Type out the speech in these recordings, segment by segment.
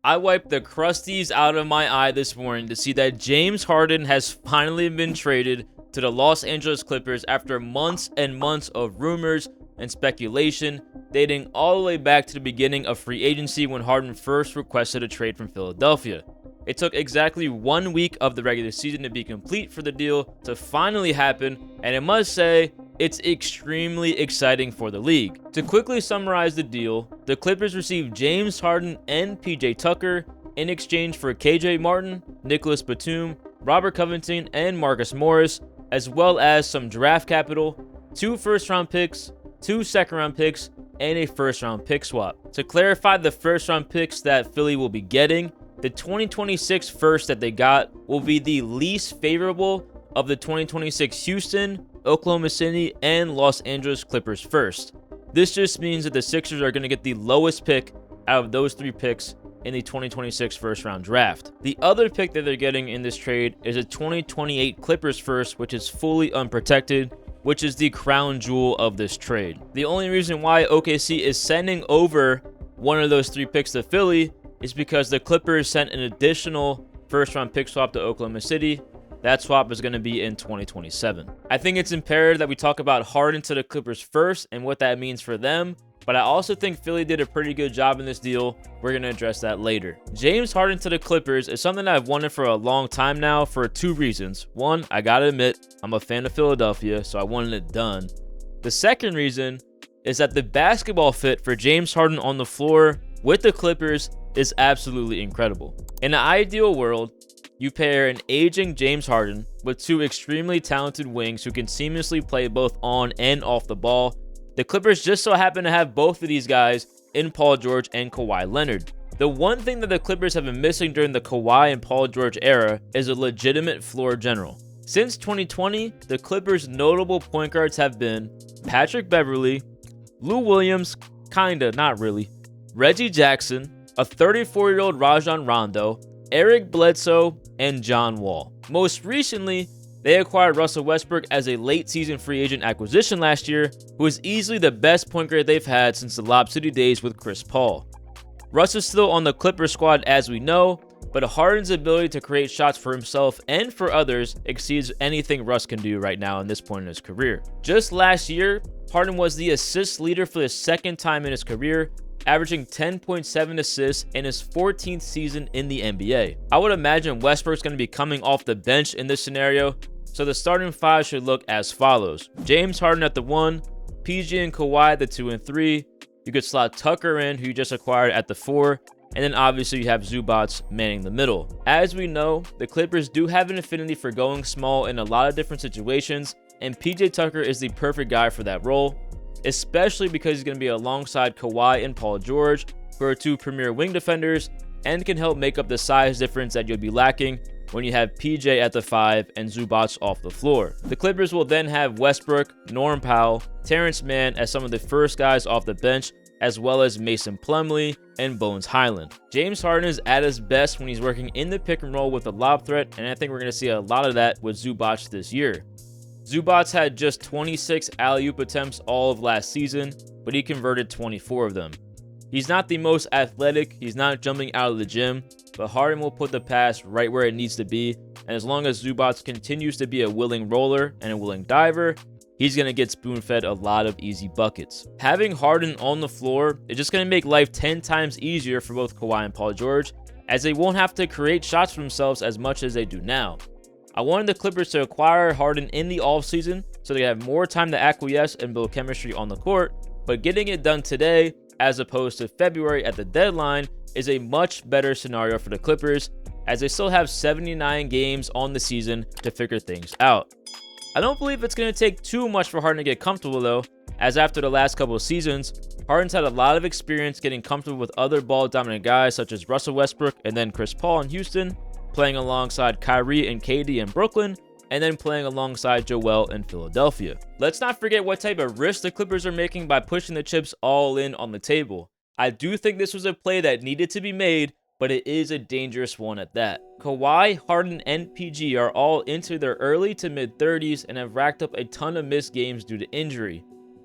I wiped the crusties out of my eye this morning to see that James Harden has finally been traded to the Los Angeles Clippers after months and months of rumors and speculation dating all the way back to the beginning of free agency when Harden first requested a trade from Philadelphia. It took exactly 1 week of the regular season to be complete for the deal to finally happen, and I must say, it's extremely exciting for the league. To quickly summarize the deal, the Clippers received James Harden and PJ Tucker in exchange for KJ Martin, Nicholas Batum, Robert Covington, and Marcus Morris, as well as some draft capital, 2 first-round picks, 2 second-round picks, and a first-round pick swap. To clarify the first-round picks that Philly will be getting, the 2026 first that they got will be the least favorable of the 2026 Houston, Oklahoma City, and Los Angeles Clippers first. This just means that the Sixers are going to get the lowest pick out of those 3 picks in the 2026 first round draft. The other pick that they're getting in this trade is a 2028 Clippers first, which is fully unprotected, which is the crown jewel of this trade. The only reason why OKC is sending over one of those 3 picks to Philly is because the Clippers sent an additional first round pick swap to Oklahoma City. That swap is going to be in 2027. I think it's imperative that we talk about Harden to the Clippers first and what that means for them, but I also think Philly did a pretty good job in this deal. We're going to address that later. James Harden to the Clippers is something that I've wanted for a long time now for 2 reasons. One, I got to admit, I'm a fan of Philadelphia, so I wanted it done. The second reason is that the basketball fit for James Harden on the floor with the Clippers is absolutely incredible. In an ideal world, you pair an aging James Harden with 2 extremely talented wings who can seamlessly play both on and off the ball. The Clippers just so happen to have both of these guys in Paul George and Kawhi Leonard. The one thing that the Clippers have been missing during the Kawhi and Paul George era is a legitimate floor general. Since 2020, the Clippers' notable point guards have been Patrick Beverley, Lou Williams, kinda, not really, Reggie Jackson, a 34-year-old Rajon Rondo, Eric Bledsoe, and John Wall. Most recently, they acquired Russell Westbrook as a late-season free agent acquisition last year, who is easily the best point guard they've had since the Lob City days with Chris Paul. Russ is still on the Clippers squad as we know, but Harden's ability to create shots for himself and for others exceeds anything Russ can do right now in this point in his career. Just last year, Harden was the assist leader for the 2nd time in his career, averaging 10.7 assists in his 14th season in the NBA. I would imagine Westbrook's going to be coming off the bench in this scenario, so the starting 5 should look as follows. James Harden at the 1, PG and Kawhi at the 2 and 3. You could slot Tucker in, who you just acquired, at the 4, and then obviously you have Zubac manning the middle. As we know, the Clippers do have an affinity for going small in a lot of different situations, and PJ Tucker is the perfect guy for that role, especially because he's going to be alongside Kawhi and Paul George, who are 2 premier wing defenders and can help make up the size difference that you'll be lacking when you have PJ at the 5 and Zubac off the floor. The Clippers will then have Westbrook, Norm Powell, Terrence Mann as some of the first guys off the bench, as well as Mason Plumlee and Bones Highland. James Harden is at his best when he's working in the pick and roll with a lob threat, and I think we're going to see a lot of that with Zubac this year. Zubac had just 26 alley-oop attempts all of last season, but he converted 24 of them. He's not the most athletic, he's not jumping out of the gym, but Harden will put the pass right where it needs to be, and as long as Zubac continues to be a willing roller and a willing diver, he's going to get spoon-fed a lot of easy buckets. Having Harden on the floor is just going to make life 10 times easier for both Kawhi and Paul George, as they won't have to create shots for themselves as much as they do now. I wanted the Clippers to acquire Harden in the offseason so they have more time to acquiesce and build chemistry on the court, but getting it done today as opposed to February at the deadline is a much better scenario for the Clippers, as they still have 79 games on the season to figure things out. I don't believe it's going to take too much for Harden to get comfortable though, as after the last couple of seasons, Harden's had a lot of experience getting comfortable with other ball-dominant guys such as Russell Westbrook and then Chris Paul in Houston, playing alongside Kyrie and KD in Brooklyn, and then playing alongside Joel in Philadelphia. Let's not forget what type of risk the Clippers are making by pushing the chips all in on the table. I do think this was a play that needed to be made, but it is a dangerous one at that. Kawhi, Harden, and PG are all into their early to mid-30s and have racked up a ton of missed games due to injury.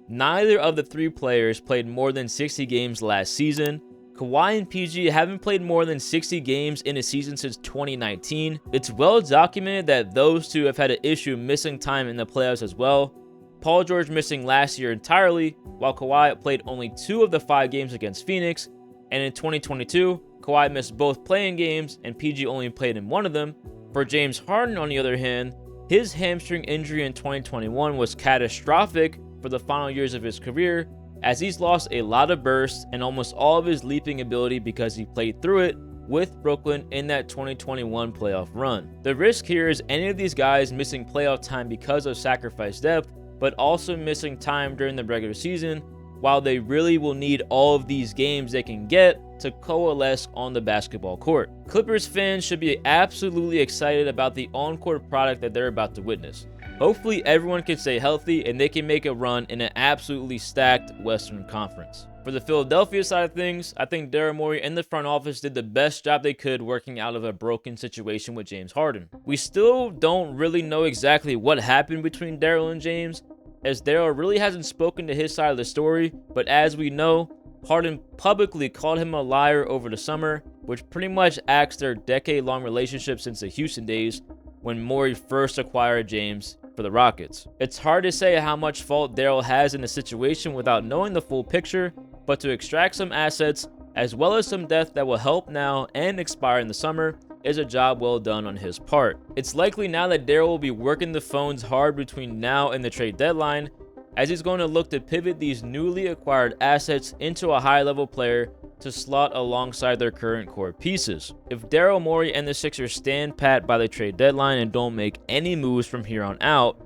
Neither of the 3 players played more than 60 games last season. Kawhi and PG haven't played more than 60 games in a season since 2019. It's well documented that those two have had an issue missing time in the playoffs as well. Paul George missing last year entirely, while Kawhi played only 2 of the 5 games against Phoenix, and in 2022, Kawhi missed both playing games and PG only played in 1 of them. For James Harden, on the other hand, his hamstring injury in 2021 was catastrophic for the final years of his career, as he's lost a lot of bursts and almost all of his leaping ability because he played through it with Brooklyn in that 2021 playoff run. The risk here is any of these guys missing playoff time because of sacrifice depth, but also missing time during the regular season, while they really will need all of these games they can get to coalesce on the basketball court. Clippers fans should be absolutely excited about the on-court product that they're about to witness. Hopefully everyone can stay healthy and they can make a run in an absolutely stacked Western Conference. For the Philadelphia side of things, I think Daryl Morey and the front office did the best job they could working out of a broken situation with James Harden. We still don't really know exactly what happened between Daryl and James, as Daryl really hasn't spoken to his side of the story, but as we know, Harden publicly called him a liar over the summer, which pretty much axed their decade-long relationship since the Houston days when Morey first acquired James for the Rockets. It's hard to say how much fault Daryl has in the situation without knowing the full picture, but to extract some assets as well as some depth that will help now and expire in the summer is a job well done on his part. It's likely now that Daryl will be working the phones hard between now and the trade deadline, as he's going to look to pivot these newly acquired assets into a high-level player to slot alongside their current core pieces. If Daryl Morey and the Sixers stand pat by the trade deadline and don't make any moves from here on out,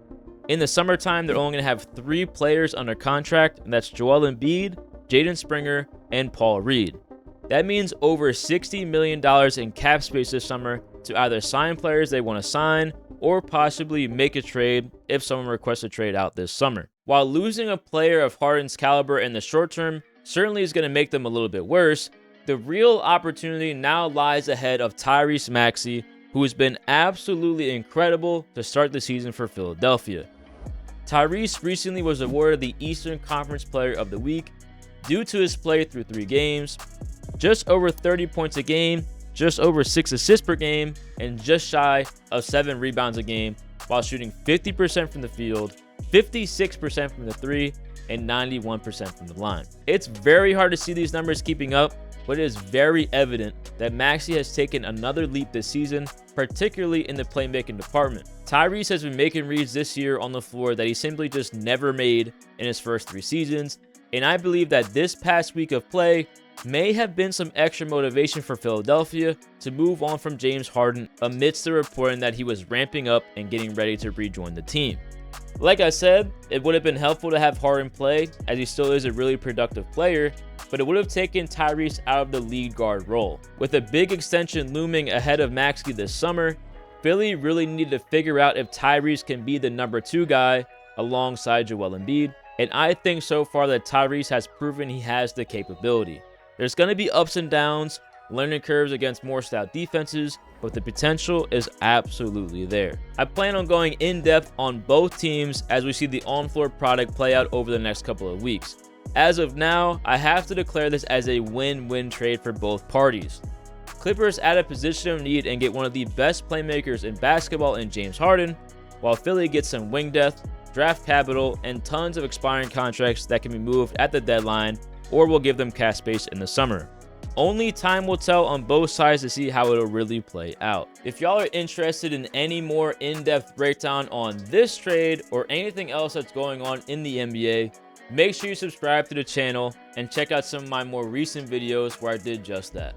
in the summertime they're only going to have 3 players under contract, and that's Joel Embiid, Jaden Springer, and Paul Reed. That means over $60 million in cap space this summer to either sign players they want to sign or possibly make a trade if someone requests a trade out this summer. While losing a player of Harden's caliber in the short term certainly is going to make them a little bit worse, the real opportunity now lies ahead of Tyrese Maxey, who has been absolutely incredible to start the season for Philadelphia. Tyrese recently was awarded the Eastern Conference Player of the Week due to his play through 3 games, just over 30 points a game, just over 6 assists per game, and just shy of 7 rebounds a game, while shooting 50% from the field, 56% from the 3, and 91% from the line. It's very hard to see these numbers keeping up, but it is very evident that Maxey has taken another leap this season, particularly in the playmaking department. Tyrese has been making reads this year on the floor that he simply just never made in his first 3 seasons, and I believe that this past week of play may have been some extra motivation for Philadelphia to move on from James Harden amidst the reporting that he was ramping up and getting ready to rejoin the team. Like I said, it would have been helpful to have Harden play, as he still is a really productive player, but it would have taken Tyrese out of the lead guard role. With a big extension looming ahead of Maxey this summer, Philly really needed to figure out if Tyrese can be the number 2 guy alongside Joel Embiid, and I think so far that Tyrese has proven he has the capability. There's going to be ups and downs, learning curves against more stout defenses, but the potential is absolutely there. I plan on going in depth on both teams as we see the on-floor product play out over the next couple of weeks. As of now, I have to declare this as a win-win trade for both parties. Clippers add a position of need and get one of the best playmakers in basketball in James Harden, while Philly gets some wing depth, draft capital, and tons of expiring contracts that can be moved at the deadline or will give them cap space in the summer. Only time will tell on both sides to see how it'll really play out. If y'all are interested in any more in-depth breakdown on this trade or anything else that's going on in the NBA, make sure you subscribe to the channel and check out some of my more recent videos where I did just that.